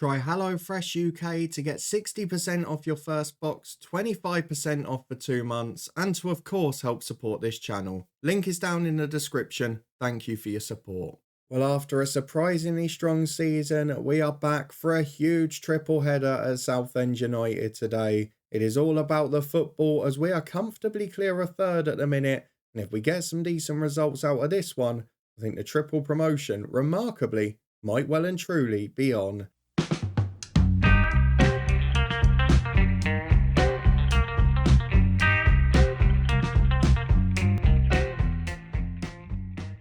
Try HelloFresh UK to get 60% off your first box, 25% off for 2 months, and to of course help support this channel. Link is down in the description. Thank you for your support. Well, after a surprisingly strong season, we are back for a huge triple header at Southend United today. It is all about the football as we are comfortably clear of third at the minute, and if we get some decent results out of this one, I think the triple promotion, remarkably, might well and truly be on.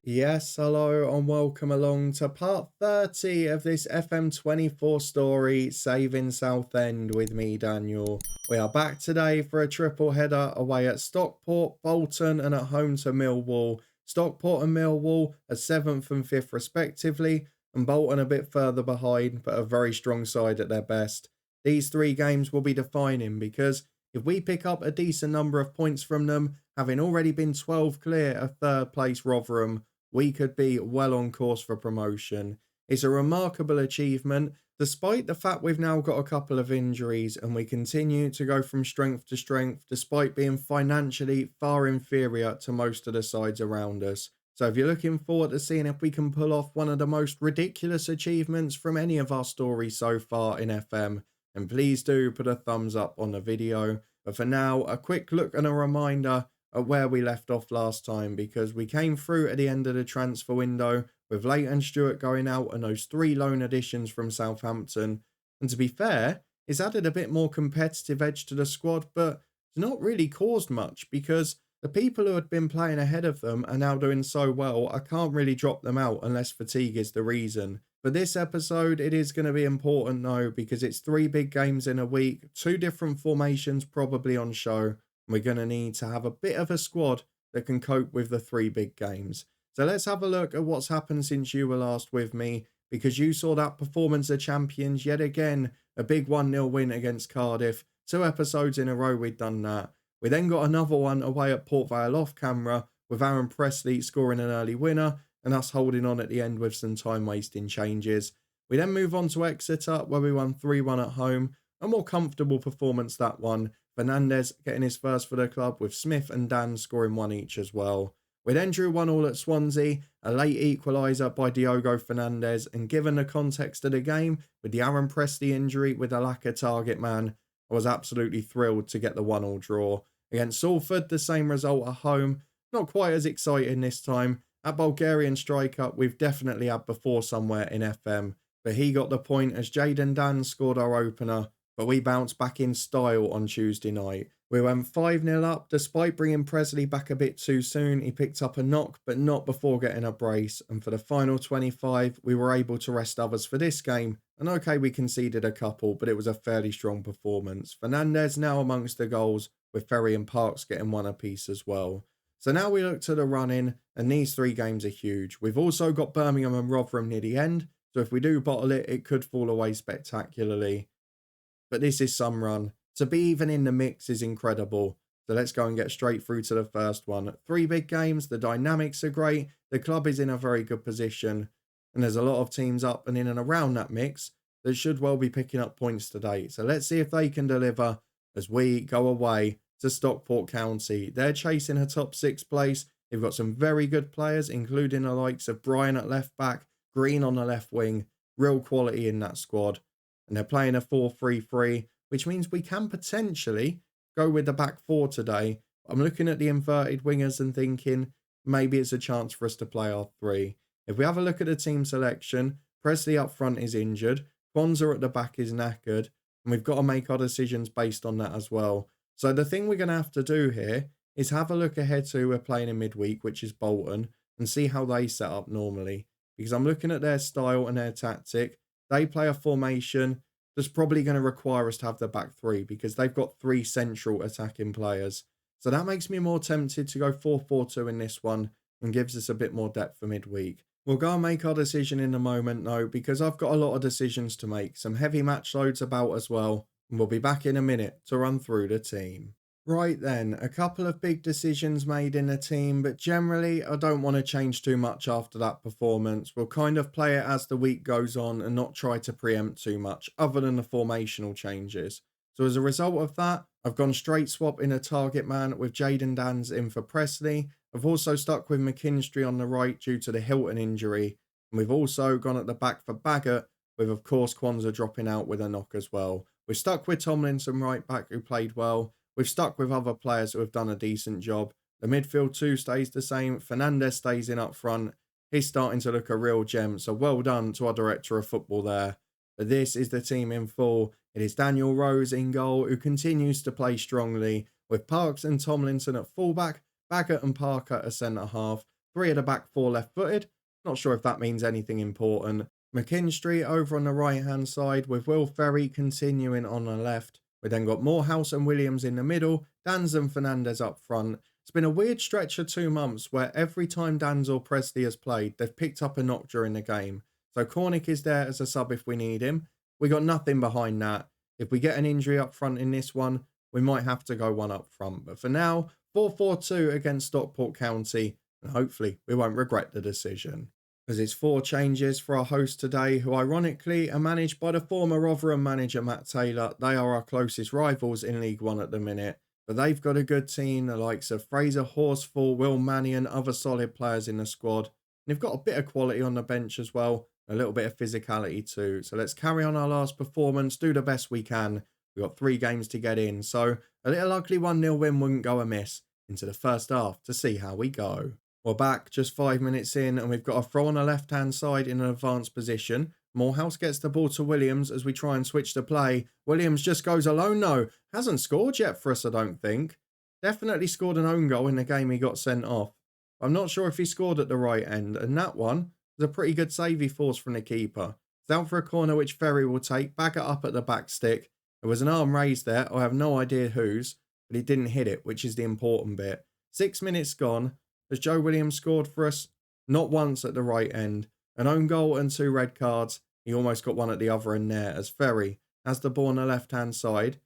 Yes, hello and welcome along to part 30 of this FM24 story, Saving Southend with me, Daniel. We are back today for a triple header away at Stockport, Bolton and at home to Millwall. Stockport and Millwall are 7th and 5th respectively, and Bolton a bit further behind, but a very strong side at their best. These three games will be defining because if we pick up a decent number of points from them, having already been 12 clear of third place Rotherham, we could be well on course for promotion. It's a remarkable achievement, despite the fact we've now got a couple of injuries and we continue to go from strength to strength despite being financially far inferior to most of the sides around us. So if you're looking forward to seeing if we can pull off one of the most ridiculous achievements from any of our stories so far in FM, then please do put a thumbs up on the video. But for now, a quick look and a reminder at where we left off last time, because we came through at the end of the transfer window with Leighton Stewart going out and those 3 loan additions from Southampton. And to be fair, it's added a bit more competitive edge to the squad, but it's not really caused much because the people who had been playing ahead of them are now doing so well, I can't really drop them out unless fatigue is the reason. For this episode, it is going to be important though, because it's 3 big games in a week, 2 different formations probably on show. We're going to need to have a bit of a squad that can cope with the 3 big games. So let's have a look at what's happened since you were last with me, because you saw that performance of champions yet again, a big 1-0 win against Cardiff. 2 episodes in a row we'd done that. We then got another one away at Port Vale off camera with Aaron Presley scoring an early winner and us holding on at the end with some time wasting changes. We then move on to Exeter where we won 3-1 at home. A more comfortable performance that one. Fernandez getting his first for the club with Smith and Dan scoring 1 each as well. We then drew 1-1 at Swansea, a late equaliser by Diogo Fernandez, and given the context of the game with the Aaron Presley injury with a lack of target man, I was absolutely thrilled to get the 1-1 draw. Against Salford, the same result at home, not quite as exciting this time. At Bulgarian striker, we've definitely had before somewhere in FM, but he got the point as Jayden Dan scored our opener. But we bounced back in style on Tuesday night. We went 5-0 up despite bringing Presley back a bit too soon. He picked up a knock, but not before getting a brace. And for the final 25, we were able to rest others for this game. And okay, we conceded a couple, but it was a fairly strong performance. Fernandez now amongst the goals, with Ferry and Parks getting 1 apiece as well. So now we look to the run-in, and these 3 games are huge. We've also got Birmingham and Rotherham near the end. So if we do bottle it, it could fall away spectacularly. But this is some run. To be even in the mix is incredible. So let's go and get straight through to the first one. 3 big games, the dynamics are great, the club is in a very good position, and there's a lot of teams up and in and around that mix that should well be picking up points today. So let's see if they can deliver as we go away to Stockport County. They're chasing a top 6 place. They've got some very good players, including the likes of Bryan at left back, Green on the left wing, real quality in that squad. And they're playing a 4-3-3, which means we can potentially go with the back 4 today. I'm looking at the inverted wingers and thinking maybe it's a chance for us to play our 3. If we have a look at the team selection, Presley up front is injured, Kwanzaa at the back is knackered, and we've got to make our decisions based on that as well. So the thing we're going to have to do here is have a look ahead to who we're playing in midweek, which is Bolton, and see how they set up normally. Because I'm looking at their style and their tactic. They play a formation that's probably going to require us to have the back 3 because they've got 3 central attacking players. So that makes me more tempted to go 4-4-2 in this one and gives us a bit more depth for midweek. We'll go and make our decision in a moment though, because I've got a lot of decisions to make, some heavy match loads about as well, and we'll be back in a minute to run through the team. Right then, a couple of big decisions made in the team, but generally I don't want to change too much after that performance. We'll kind of play it as the week goes on and not try to preempt too much, other than the formational changes. So as a result of that, I've gone straight swap in a target man with Jaden Dans in for Presley. I've also stuck with McKinstry on the right due to the Hilton injury. And we've also gone at the back for Baggett, with of course Kwanzaa dropping out with a knock as well. We're stuck with Tomlinson right back who played well. We've stuck with other players who have done a decent job. The midfield two stays the same. Fernandez stays in up front. He's starting to look a real gem. So well done to our director of football there. But this is the team in full. It is Daniel Rose in goal, who continues to play strongly, with Parks and Tomlinson at fullback, Baggett and Parker at centre half. Three at the back, four left-footed. Not sure if that means anything important. McKinstry over on the right-hand side, with Will Ferry continuing on the left. We then got Morehouse and Williams in the middle, Danz and Fernandez up front. It's been a weird stretch of 2 months where every time Danz or Presley has played, they've picked up a knock during the game. So Cornick is there as a sub if we need him. We got nothing behind that. If we get an injury up front in this one, we might have to go one up front. But for now, 4-4-2 against Stockport County, and hopefully we won't regret the decision. As it's 4 changes for our host today, who ironically are managed by the former Rotherham manager Matt Taylor. They are our closest rivals in League One at the minute, but they've got a good team, the likes of Fraser Horsfall, Will Mannion, other solid players in the squad. And they've got a bit of quality on the bench as well, a little bit of physicality too. So let's carry on our last performance, do the best we can. We've got 3 games to get in, so a little ugly 1-0 win wouldn't go amiss. Into the first half to see how we go. We're back just 5 minutes in, and we've got a throw on the left-hand side in an advanced position. Morehouse gets the ball to Williams as we try and switch the play. Williams just goes alone, though. Hasn't scored yet for us, I don't think. Definitely scored an own goal in the game he got sent off. I'm not sure if he scored at the right end, and that one was a pretty good save he forced from the keeper. It's out for a corner which Ferry will take, back it up at the back stick. There was an arm raised there, I have no idea whose, but he didn't hit it, which is the important bit. 6 minutes gone. Has Joe Williams scored for us? Not once at the right end. An own goal and 2 red cards. He almost got one at the other end there as Ferry has the ball on the left-hand side.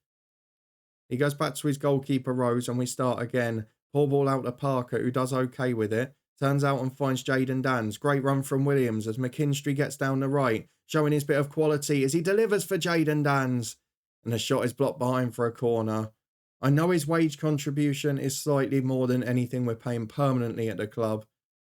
He goes back to his goalkeeper Rose and we start again. Poor ball out to Parker, who does okay with it. Turns out and finds Jaden Dans. Great run from Williams as McKinstry gets down the right, showing his bit of quality as he delivers for Jaden Dans. And the shot is blocked behind for a corner. I know his wage contribution is slightly more than anything we're paying permanently at the club,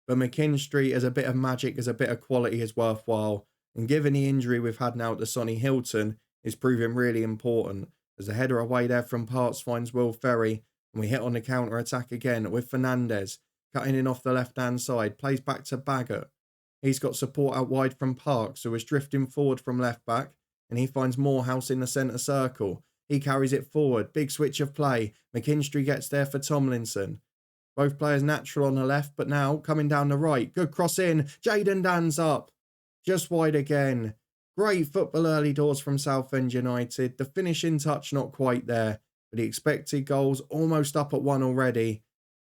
but McKinstry as a bit of magic, as a bit of quality is worthwhile, and given the injury we've had now to Sonny Hilton, is proving really important, as the header away there from Parts finds Will Ferry, and we hit on the counter-attack again with Fernandez, cutting in off the left-hand side, plays back to Baggett. He's got support out wide from Parks, who is drifting forward from left-back, and he finds Morehouse in the centre circle. He carries it forward. Big switch of play. McKinstry gets there for Tomlinson. Both players natural on the left, but now coming down the right. Good cross in. Jaden Dan's up. Just wide again. Great football early doors from Southend United. The finishing touch not quite there, but the expected goals almost up at 1 already.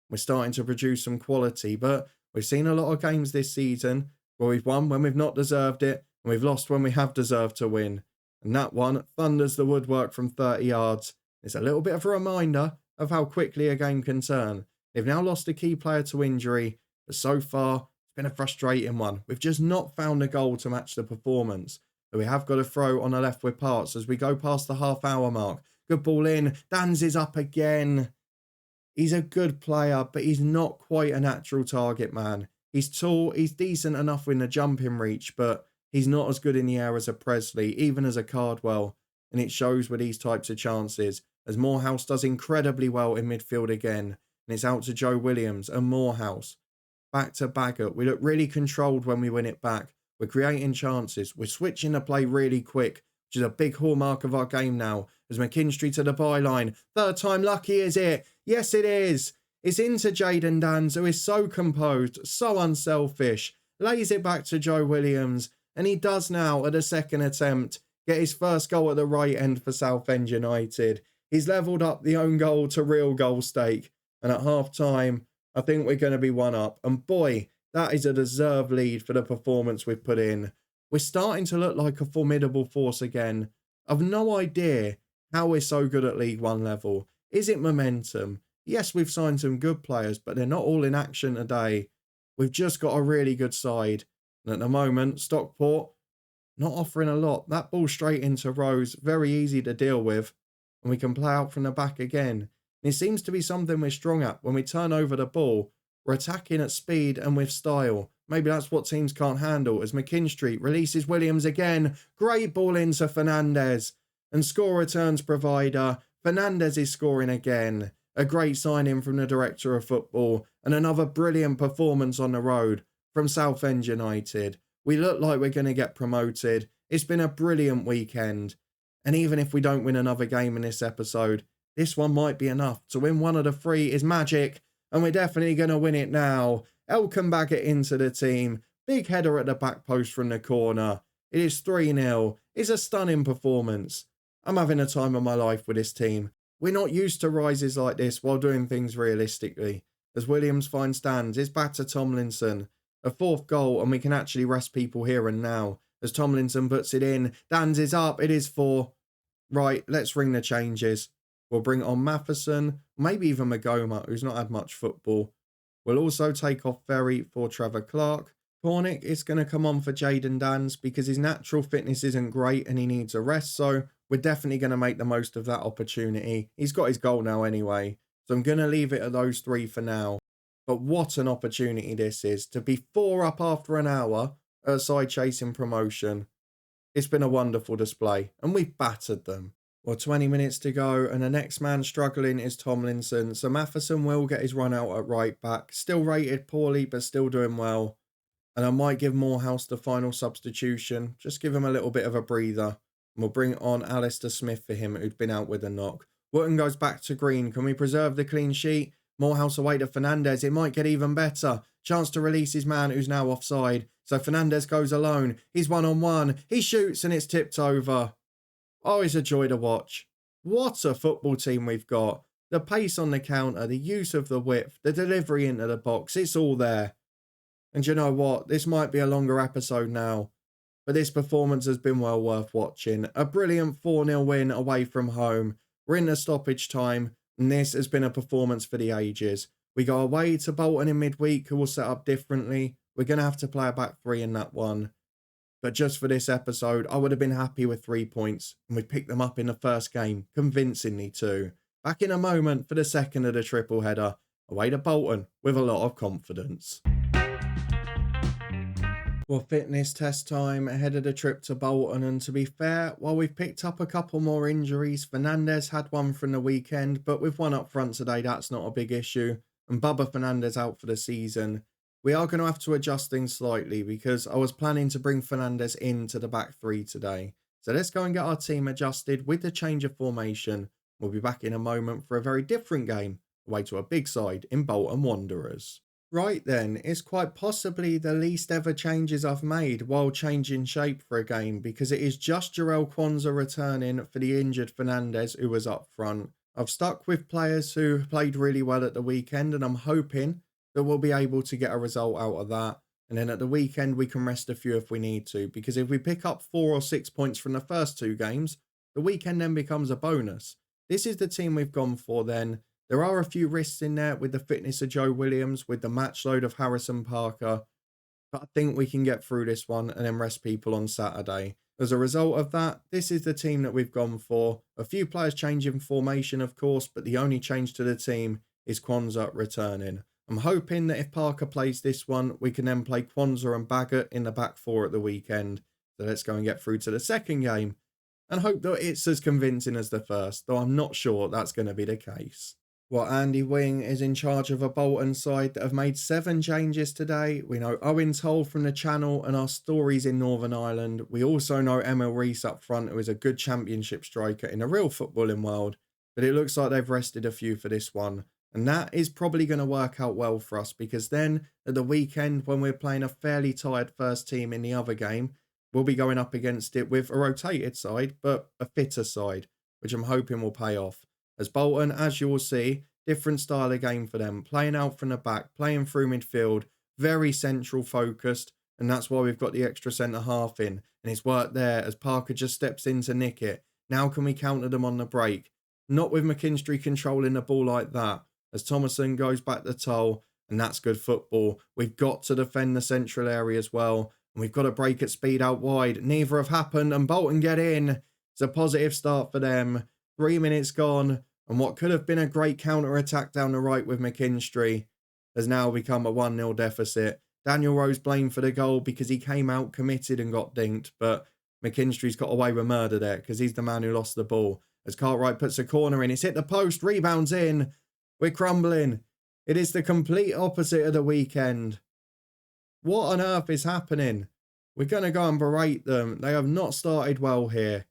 We're starting to produce some quality, but we've seen a lot of games this season where we've won when we've not deserved it, and we've lost when we have deserved to win. And that one thunders the woodwork from 30 yards. It's a little bit of a reminder of how quickly a game can turn. They've now lost a key player to injury, but so far, it's been a frustrating one. We've just not found a goal to match the performance. But we have got a throw on the left with Parts as we go past the half-hour mark. Good ball in. Danz is up again. He's a good player, but he's not quite a natural target man. He's tall, he's decent enough in the jumping reach, but he's not as good in the air as a Presley, even as a Cardwell, and it shows with these types of chances, as Morehouse does incredibly well in midfield again, and it's out to Joe Williams and Morehouse. Back to Baggett. We look really controlled when we win it back. We're creating chances. We're switching the play really quick, which is a big hallmark of our game now, as McKinstry to the byline. 3rd time lucky, is it? Yes, it is. It's into Jaden Dans, who is so composed, so unselfish, lays it back to Joe Williams, and he does now, at a second attempt, get his first goal at the right end for Southend United. He's levelled up the own goal to real goal stake. And at half-time, I think we're going to be 1 up. And boy, that is a deserved lead for the performance we've put in. We're starting to look like a formidable force again. I've no idea how we're so good at League One level. Is it momentum? Yes, we've signed some good players, but they're not all in action today. We've just got a really good side. And at the moment, Stockport not offering a lot. That ball straight into Rose, very easy to deal with. And we can play out from the back again. And it seems to be something we're strong at. When we turn over the ball, we're attacking at speed and with style. Maybe that's what teams can't handle, as McKinstry releases Williams again. Great ball into Fernandez. And score returns provider. Fernandez is scoring again. A great signing from the director of football. And another brilliant performance on the road from Southend United. We look like we're going to get promoted. It's been a brilliant weekend. And even if we don't win another game in this episode, this one might be enough. To win one of the three is magic. And we're definitely going to win it now. Elkan back it into the team. Big header at the back post from the corner. It is 3-0. It's a stunning performance. I'm having a time of my life with this team. We're not used to rises like this while doing things realistically. As Williams finds Dans, it's back to Tomlinson. A fourth goal and we can actually rest people here and now. As Tomlinson puts it in, Dans is up, it is 4. Right, let's ring the changes. We'll bring on Matheson, maybe even Magoma, who's not had much football. We'll also take off Ferry for Trevor Clark. Cornick is going to come on for Jayden Dans because his natural fitness isn't great and he needs a rest, so we're definitely going to make the most of that opportunity. He's got his goal now anyway, so I'm going to leave it at those 3 for now. But what an opportunity this is, to be 4 up after an hour at a side chasing promotion. It's been a wonderful display, and we've battered them. Well, 20 minutes to go, and the next man struggling is Tomlinson, so Matheson will get his run out at right back. Still rated poorly, but still doing well. And I might give Morehouse the final substitution, just give him a little bit of a breather. And we'll bring on Alistair Smith for him, who'd been out with a knock. Wootton goes back to Green. Can we preserve the clean sheet? Morehouse away to Fernandez. It might get even better. Chance to release his man, who's now offside. So Fernandez goes alone. He's 1-on-1. He shoots and it's tipped over. Oh, it's a joy to watch. What a football team we've got. The pace on the counter, the use of the width, the delivery into the box, it's all there. And you know what? This might be a longer episode now, but this performance has been well worth watching. A brilliant 4-0 win away from home. We're in the stoppage time, and this has been a performance for the ages. We go away to Bolton in midweek, who will set up differently. We're going to have to play a back 3 in that one. But just for this episode, I would have been happy with 3 points, and we picked them up in the first game, convincingly too. Back in a moment for the second of the triple header, away to Bolton with a lot of confidence. Well, fitness test time ahead of the trip to Bolton, and to be fair, while we've picked up a couple more injuries, Fernandez had one from the weekend, but with one up front today, that's not a big issue, and Bubba Fernandez out for the season. We are going to have to adjust things slightly because I was planning to bring Fernandez into the back 3 today. So let's go and get our team adjusted with the change of formation. We'll be back in a moment for a very different game, away to a big side in Bolton Wanderers. Right then, it's quite possibly the least ever changes I've made while changing shape for a game, because it is just Jarell Kwanzaa returning for the injured Fernandez, who was up front. I've stuck with players who played really well at the weekend, and I'm hoping that we'll be able to get a result out of that. And then at the weekend, we can rest a few if we need to, because if we pick up 4 or 6 points from the first 2 games, the weekend then becomes a bonus. This is the team we've gone for then. There are a few risks in there with the fitness of Joe Williams, with the match load of Harrison Parker, but I think we can get through this one and then rest people on Saturday. As a result of that, this is the team that we've gone for. A few players changing formation, of course, but the only change to the team is Kwanzaa returning. I'm hoping that if Parker plays this one, we can then play Kwanzaa and Baggett in the back 4 at the weekend. So let's go and get through to the second game and hope that it's as convincing as the first, though I'm not sure that's going to be the case. Well, Andy Wing is in charge of a Bolton side that have made 7 changes today. We know Owen Toll from the channel and our stories in Northern Ireland. We also know Emil Rees up front, who is a good championship striker in the real footballing world. But it looks like they've rested a few for this one. And that is probably going to work out well for us, because then at the weekend, when we're playing a fairly tired first team in the other game, we'll be going up against it with a rotated side, but a fitter side, which I'm hoping will pay off. As Bolton, as you will see, different style of game for them. Playing out from the back, playing through midfield, very central focused. And that's why we've got the extra centre-half in. And it's worked there as Parker just steps in to nick it. Now can we counter them on the break? Not with McKinstry controlling the ball like that. As Thomason goes back to Toll, and that's good football. We've got to defend the central area as well, and we've got to break at speed out wide. Neither have happened, and Bolton get in. It's a positive start for them. 3 minutes gone, and what could have been a great counter-attack down the right with McKinstry has now become a 1-0 deficit. Daniel Rose blamed for the goal because he came out committed and got dinked, but McKinstry's got away with murder there because he's the man who lost the ball. As Cartwright puts a corner in, it's hit the post, rebounds in. We're crumbling. It is the complete opposite of the weekend. What on earth is happening? We're going to go and berate them. They have not started well here.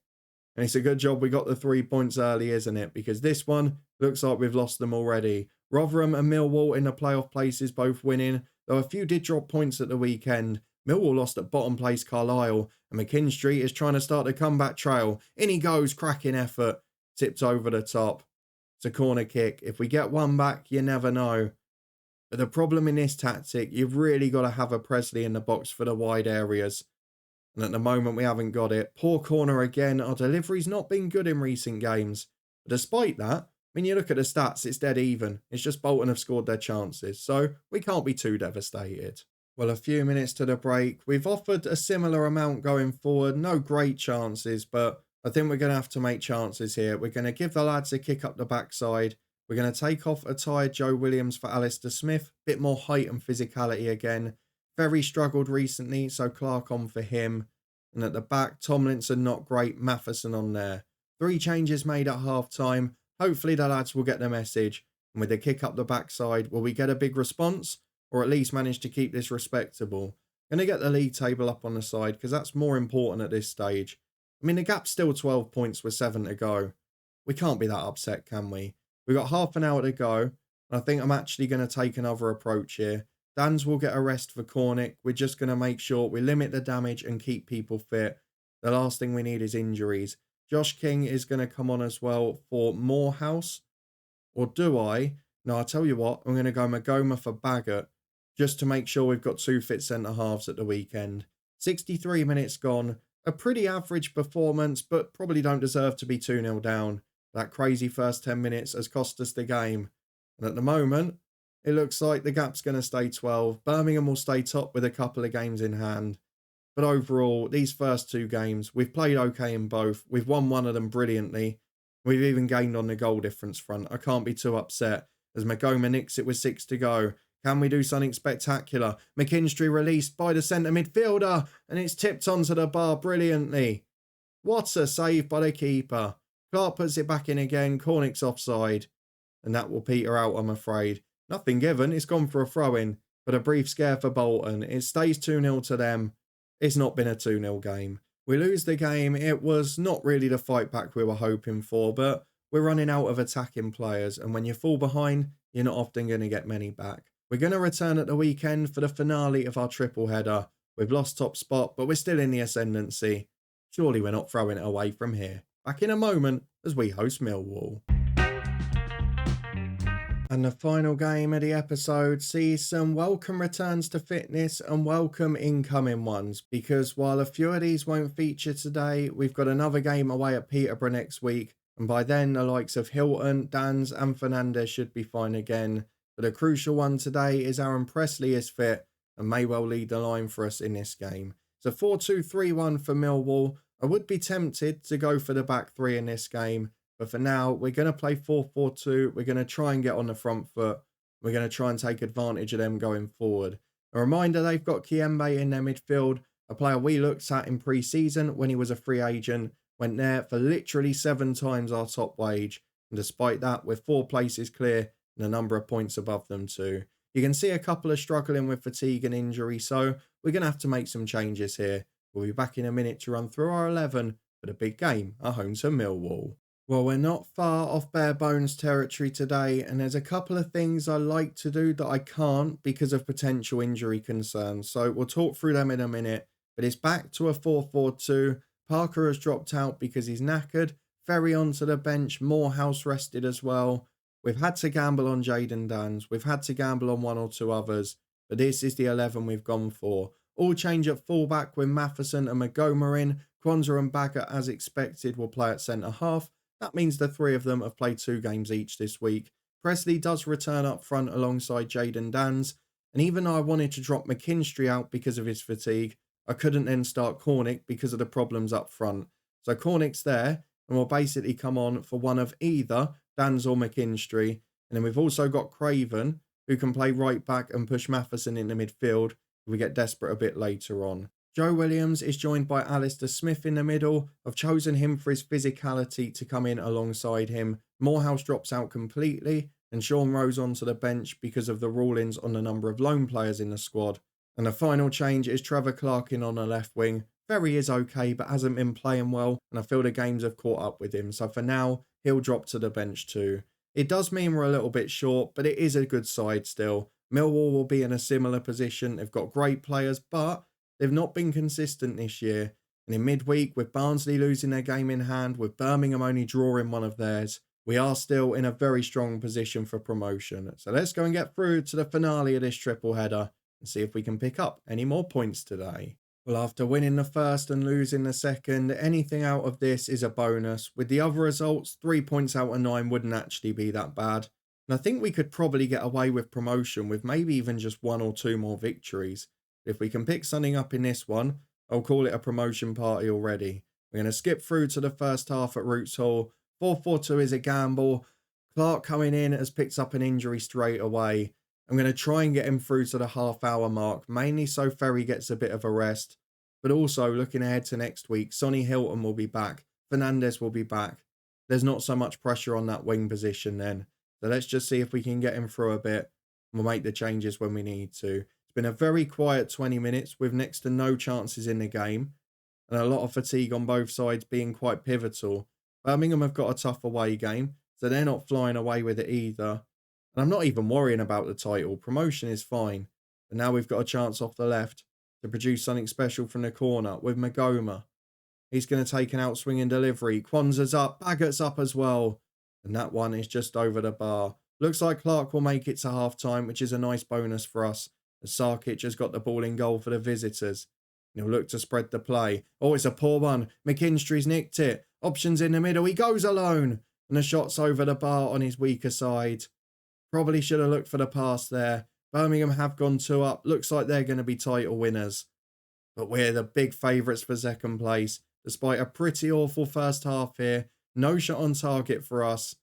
And it's a good job we got the 3 points early, isn't it? Because this one looks like we've lost them already. Rotherham and Millwall in the playoff places both winning, though a few did drop points at the weekend. Millwall lost at bottom place Carlisle, and McKinstry is trying to start the comeback trail. In he goes, cracking effort. Tipped over the top. It's a corner kick. If we get one back, you never know. But the problem in this tactic, you've really got to have a Presley in the box for the wide areas. And at the moment, we haven't got it. Poor corner again. Our delivery's not been good in recent games. But despite that, when you look at the stats, it's dead even. It's just Bolton have scored their chances. So we can't be too devastated. Well, a few minutes to the break. We've offered a similar amount going forward. No great chances, but I think we're going to have to make chances here. We're going to give the lads a kick up the backside. We're going to take off a tired Joe Williams for Alistair Smith. Bit more height and physicality again. Very struggled recently, so Clark on for him. And at the back, Tomlinson not great, Matheson on there. 3 changes made at half-time. Hopefully the lads will get the message. And with the kick up the backside, will we get a big response? Or at least manage to keep this respectable? Going to get the league table up on the side, because that's more important at this stage. I mean, the gap's still 12 points with 7 to go. We can't be that upset, can we? We've got half an hour to go. And I think I'm actually going to take another approach here. Dans will get a rest for Cornick. We're just going to make sure we limit the damage and keep people fit. The last thing we need is injuries. Josh King is going to come on as well for Morehouse. Or do I? No, I'll tell you what. I'm going to go Magoma for Baggett. Just to make sure we've got 2 fit centre-halves at the weekend. 63 minutes gone. A pretty average performance, but probably don't deserve to be 2-0 down. That crazy first 10 minutes has cost us the game. And at the moment, it looks like the gap's going to stay 12. Birmingham will stay top with a couple of games in hand. But overall, these first 2 games, we've played okay in both. We've won one of them brilliantly. We've even gained on the goal difference front. I can't be too upset as Magoma nicks it with 6 to go. Can we do something spectacular? McKinstry released by the centre midfielder, and it's tipped onto the bar brilliantly. What a save by the keeper. Clark puts it back in again. Cornick's offside. And that will peter out, I'm afraid. Nothing given. It's gone for a throw-in. But a brief scare for Bolton. It stays 2-0 to them. It's not been a 2-0 game. We lose the game. It was not really the fight back we were hoping for, but we're running out of attacking players. And when you fall behind, you're not often going to get many back. We're going to return at the weekend for the finale of our triple header. We've lost top spot, but we're still in the ascendancy. Surely we're not throwing it away from here. Back in a moment as we host Millwall. And the final game of the episode sees some welcome returns to fitness and welcome incoming ones, because while a few of these won't feature today, we've got another game away at Peterborough next week, and by then the likes of Hilton, Dans and Fernandez should be fine again. But a crucial one today is Aaron Presley is fit and may well lead the line for us in this game. It's a 4-2-3-1 for Millwall. I would be tempted to go for the back 3 in this game, but for now, we're going to play 4-4-2. We're going to try and get on the front foot. We're going to try and take advantage of them going forward. A reminder, they've got Kiembe in their midfield, a player we looked at in pre-season when he was a free agent, went there for literally 7 times our top wage. And despite that, we're 4 places clear and a number of points above them too. You can see a couple are struggling with fatigue and injury, so we're going to have to make some changes here. We'll be back in a minute to run through our 11 for the big game at home to Millwall. Well, we're not far off bare bones territory today, and there's a couple of things I like to do that I can't because of potential injury concerns. So we'll talk through them in a minute, but it's back to a 4-4-2. Parker has dropped out because he's knackered. Ferry onto the bench, Morehouse rested as well. We've had to gamble on Jayden Dans. We've had to gamble on 1 or 2 others, but this is the 11 we've gone for. All change at fullback with Matheson and Magoma in. Kwanzaa and Baggett, as expected, will play at centre-half. That means the three of them have played 2 games each this week. Presley does return up front alongside Jayden Dans, and even though I wanted to drop McKinstry out because of his fatigue, I couldn't then start Cornick because of the problems up front. So Cornick's there, and will basically come on for one of either Dans or McKinstry. And then we've also got Craven, who can play right back and push Matheson into midfield if we get desperate a bit later on. Joe Williams is joined by Alistair Smith in the middle. I've chosen him for his physicality to come in alongside him. Morehouse drops out completely, and Sean Rose onto the bench because of the rulings on the number of loan players in the squad. And the final change is Trevor Clark in on the left wing. Ferry is okay, but hasn't been playing well, and I feel the games have caught up with him. So for now, he'll drop to the bench too. It does mean we're a little bit short, but it is a good side still. Millwall will be in a similar position. They've got great players, but they've not been consistent this year. And in midweek, with Barnsley losing their game in hand, with Birmingham only drawing one of theirs, we are still in a very strong position for promotion. So let's go and get through to the finale of this triple header and see if we can pick up any more points today. Well, after winning the first and losing the second, anything out of this is a bonus. With the other results, 3 points out of 9 wouldn't actually be that bad. And I think we could probably get away with promotion with maybe even just 1 or 2 more victories. If we can pick something up in this one, I'll call it a promotion party already. We're going to skip through to the first half at Roots Hall. 4-4-2 is a gamble. Clark coming in has picked up an injury straight away. I'm going to try and get him through to the half-hour mark, mainly so Ferry gets a bit of a rest. But also, looking ahead to next week, Sonny Hilton will be back. Fernandez will be back. There's not so much pressure on that wing position then. So let's just see if we can get him through a bit. We'll make the changes when we need to. It's been a very quiet 20 minutes with next to no chances in the game. And a lot of fatigue on both sides being quite pivotal. Birmingham have got a tough away game, so they're not flying away with it either. And I'm not even worrying about the title. Promotion is fine. But now we've got a chance off the left to produce something special from the corner with Magoma. He's going to take an outswinging delivery. Kwanzaa's up. Baggett's up as well. And that one is just over the bar. Looks like Clark will make it to half-time, which is a nice bonus for us, as Sarkic has got the ball in goal for the visitors. He'll look to spread the play. Oh, it's a poor one. McKinstry's nicked it. Options in the middle. He goes alone. And the shot's over the bar on his weaker side. Probably should have looked for the pass there. Birmingham have gone 2 up. Looks like they're going to be title winners. But we're the big favourites for second place. Despite a pretty awful first half here. No shot on target for us.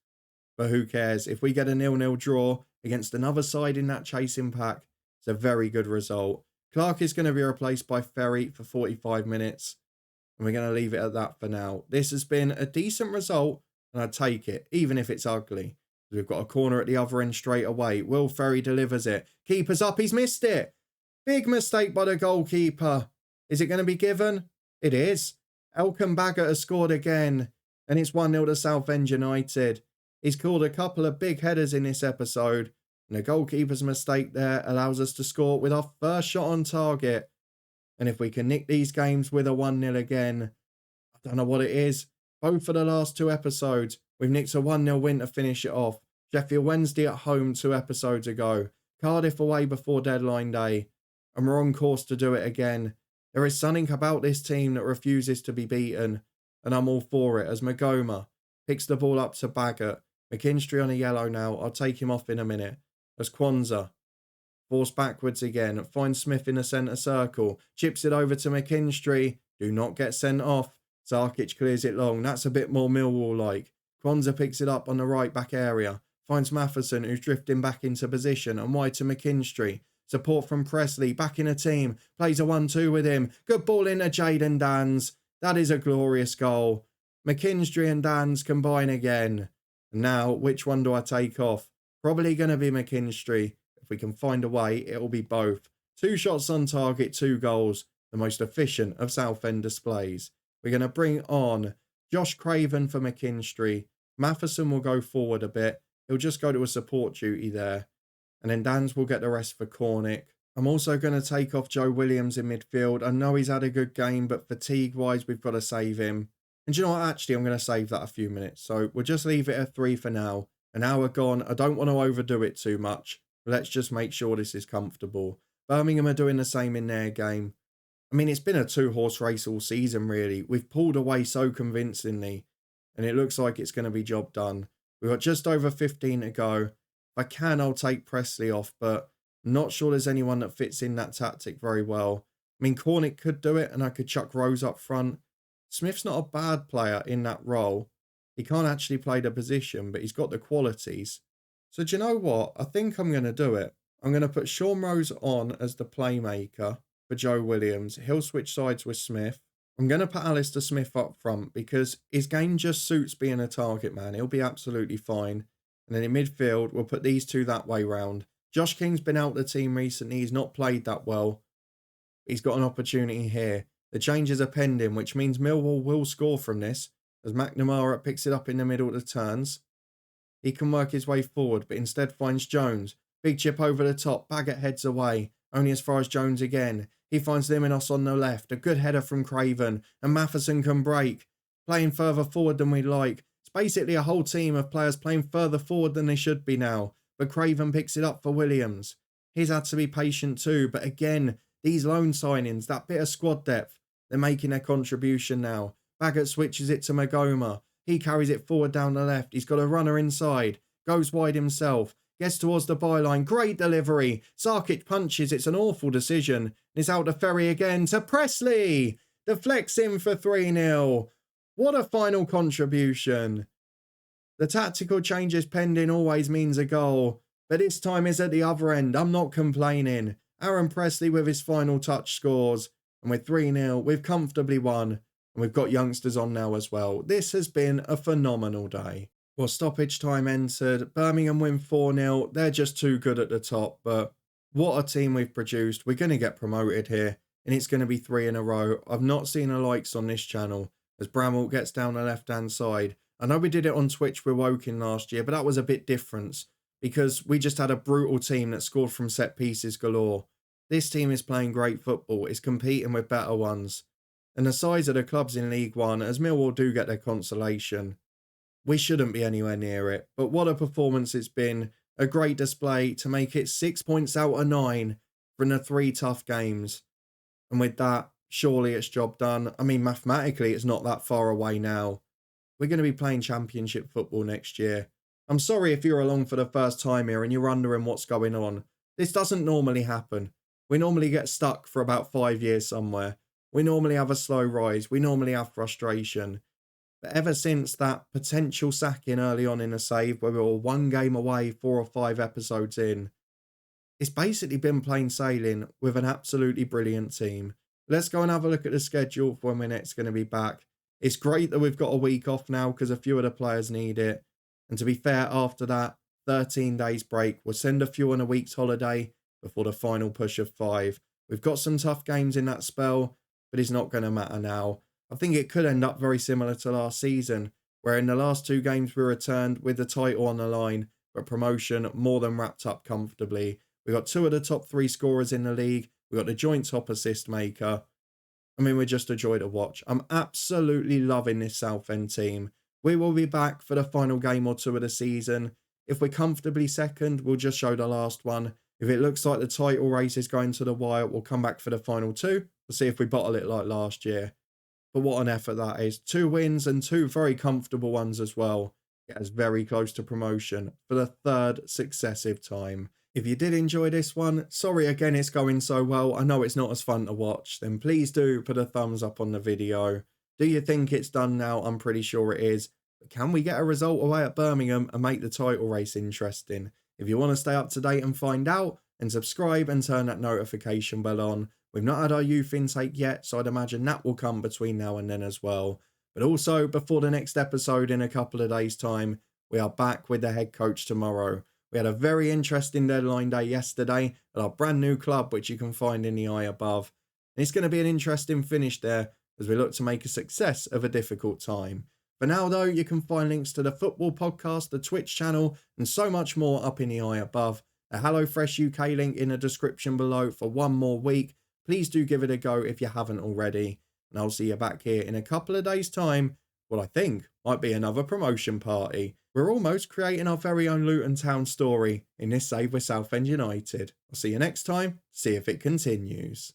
But who cares? If we get a 0-0 draw against another side in that chasing pack, it's a very good result. Clark is going to be replaced by Ferry for 45 minutes. And we're going to leave it at that for now. This has been a decent result. And I'd take it, even if it's ugly. We've got a corner at the other end straight away. Will Ferry delivers it. Keeper's up. He's missed it. Big mistake by the goalkeeper. Is it going to be given? It is. Elkan Baggett has scored again. And it's 1-0 to Southend United. He's called a couple of big headers in this episode. And the goalkeeper's mistake there allows us to score with our first shot on target. And if we can nick these games with a 1-0 again, I don't know what it is. Both for the last 2 episodes, we've nicked a 1-0 win to finish it off. Sheffield Wednesday at home 2 episodes ago. Cardiff away before deadline day. And we're on course to do it again. There is something about this team that refuses to be beaten. And I'm all for it as Magoma picks the ball up to Baggett. McKinstry on a yellow now. I'll take him off in a minute. As Kwanzaa forced backwards again. Finds Smith in the centre circle. Chips it over to McKinstry. Do not get sent off. Sarkic clears it long. That's a bit more Millwall-like. Kwanzaa picks it up on the right back area. Finds Matheson, who's drifting back into position. And wide to McKinstry. Support from Presley. Back in a team. Plays a 1-2 with him. Good ball into Jayden Dans. That is a glorious goal. McKinstry and Dans combine again. And now, which one do I take off? Probably going to be McKinstry. If we can find a way, it'll be both. 2 shots on target, 2 goals. The most efficient of Southend displays. We're going to bring on Josh Craven for McKinstry. Matheson will go forward a bit. He'll just go to a support duty there. And then Dans will get the rest for Cornick. I'm also going to take off Joe Williams in midfield. I know he's had a good game, but fatigue-wise, we've got to save him. And do you know what? Actually, I'm going to save that a few minutes. So we'll just leave it at 3 for now. An hour gone. I don't want to overdo it too much. But let's just make sure this is comfortable. Birmingham are doing the same in their game. I mean, it's been a 2-horse race all season, really. We've pulled away so convincingly. and it looks like it's going to be job done. We've got just over 15 to go. If I can, I'll take Pressley off, but I'm not sure there's anyone that fits in that tactic very well. I mean, Cornick could do it, and I could chuck Rose up front. Smith's not a bad player in that role. He can't actually play the position, but he's got the qualities. So do you know what? I think I'm going to do it. I'm going to put Sean Rose on as the playmaker for Joe Williams. He'll switch sides with Smith. I'm going to put Alistair Smith up front because his game just suits being a target man. He'll be absolutely fine. And then in midfield, we'll put these two that way round. Josh King's been out of the team recently. He's not played that well. He's got an opportunity here. The changes are pending, which means Millwall will score from this as McNamara picks it up in the middle of the turns. He can work his way forward, but instead finds Jones. Big chip over the top. Baggett heads away. Only as far as Jones again. He finds Liminos on the left. A good header from Craven. And Matheson can break. Playing further forward than we'd like. It's basically a whole team of players playing further forward than they should be now. But Craven picks it up for Williams. He's had to be patient too. But again, these loan signings, that bit of squad depth, they're making their contribution now. Baggett switches it to Magoma. He carries it forward down the left. He's got a runner inside. Goes wide himself. Gets towards the byline. Great delivery. Sarkic punches. It's an awful decision. And it's out to Ferry again to Pressley. Deflects in for 3-0. What a final contribution. The tactical changes pending always means a goal. But this time is at the other end. I'm not complaining. Aaron Pressley with his final touch scores. And with 3-0, we've comfortably won. And we've got youngsters on now as well. This has been a phenomenal day. Well, stoppage time entered. Birmingham win 4-0. They're just too good at the top. But what a team we've produced. We're going to get promoted here. And it's going to be 3 in a row. I've not seen the likes on this channel. As Bramwell gets down the left-hand side. I know we did it on Twitch with Woking last year. But that was a bit different. Because we just had a brutal team that scored from set pieces galore. This team is playing great football. It's competing with better ones. And the size of the clubs in League One, as Millwall do get their consolation, we shouldn't be anywhere near it. But what a performance it's been. A great display to make it 6 points out of 9 from the 3 tough games. And with that, surely it's job done. I mean, mathematically, it's not that far away now. We're going to be playing Championship football next year. I'm sorry if you're along for the first time here and you're wondering what's going on. This doesn't normally happen. We normally get stuck for about 5 years somewhere. We normally have a slow rise. We normally have frustration. But ever since that potential sacking early on in a save where we were 1 game away 4 or 5 episodes in, it's basically been plain sailing with an absolutely brilliant team. Let's go and have a look at the schedule for when we're next going to be back. It's great that we've got a week off now because a few of the players need it. And to be fair, after that 13 days break, we'll send a few on a week's holiday before the final push of 5. We've got some tough games in that spell, but it's not going to matter now. I think it could end up very similar to last season, where in the last 2 games we returned with the title on the line, but promotion more than wrapped up comfortably. We got 2 of the top 3 scorers in the league. We got the joint top assist maker. I mean, we're just a joy to watch. I'm absolutely loving this Southend team. We will be back for the final game or 2 of the season. If we're comfortably second, we'll just show the last one. If it looks like the title race is going to the wire, we'll come back for the final 2. We'll see if we bottle it like last year. But what an effort that is. 2 wins and 2 very comfortable ones as well. Get us very close to promotion for the 3rd successive time. If you did enjoy this one, sorry again it's going so well. I know it's not as fun to watch. Then please do put a thumbs up on the video. Do you think it's done now? I'm pretty sure it is. But can we get a result away at Birmingham and make the title race interesting? If you want to stay up to date and find out, and subscribe and turn that notification bell on. We've not had our youth intake yet, so I'd imagine that will come between now and then as well. But also, before the next episode in a couple of days' time, we are back with the head coach tomorrow. We had a very interesting deadline day yesterday at our brand new club, which you can find in the eye above. And it's going to be an interesting finish there as we look to make a success of a difficult time. For now, though, you can find links to the football podcast, the Twitch channel, and so much more up in the eye above. A HelloFresh UK link in the description below for 1 more week. Please do give it a go if you haven't already. And I'll see you back here in a couple of days' time. What I think might be another promotion party. We're almost creating our very own Luton Town story in this save with Southend United. I'll see you next time. See if it continues.